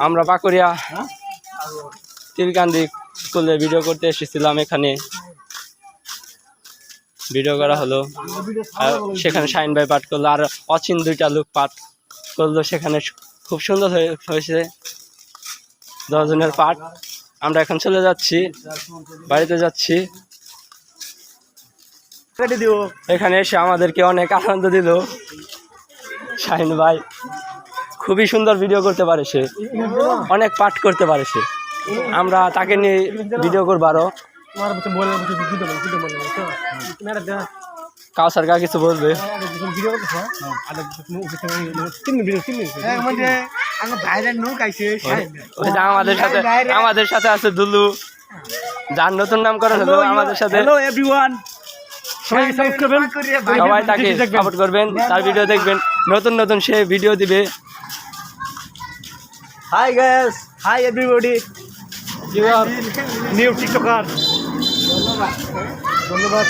আমরা পাকুড়িয়া তিলকান্দি স্কুলে ভিডিও করতে এসেছিলাম। এখানে ভিডিও করা হলো, সেখানে শাহিন ভাই পাঠ করলো, আর অচিন দুইটা লোক পাঠ করলো। সেখানে খুব সুন্দর হয়েছে 10 জনের পাঠ। আমরা এখন চলে যাচ্ছি, বাড়িতে যাচ্ছি। এখানে এসে আমাদেরকে অনেক আনন্দ দিল শাহিন ভাই। খুবই সুন্দর ভিডিও করতে পারে সে, অনেক পাঠ করতে পারে সে। আমরা তাকে নিয়ে ভিডিও করবো আরো। কাউসার কা কিছু বলবে? আমাদের সাথে আছে দুলু, যার নতুন নামকরণ হলো আমাদের সাথে। সবাই তাকে সাপোর্ট করবেন, তার ভিডিও দেখবেন, নতুন নতুন সে ভিডিও দিবে। Hi guys, hi everybody. You are new TikToker. ধন্যবাদ।